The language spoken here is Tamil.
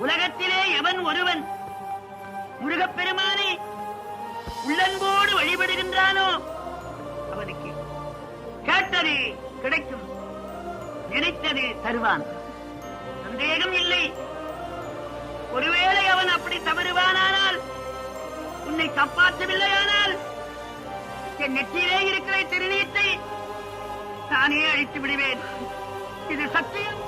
உலகத்திலே எவன் ஒருவன் முருகப்பெருமானை உள்ளன்போடு வழிபடுகின்றானோ அவனுக்கு கேட்டது கிடைக்கும், நினைத்தது தருவான். சந்தேகம் இல்லை. ஒருவேளை அவன் அப்படி தவறுவானால், உன்னை காப்பாற்றவில்லையானால், என் நெற்றியிலே இருக்கிற திருநீற்றை நானே அழித்து விடுவேன். இது சத்தியம்.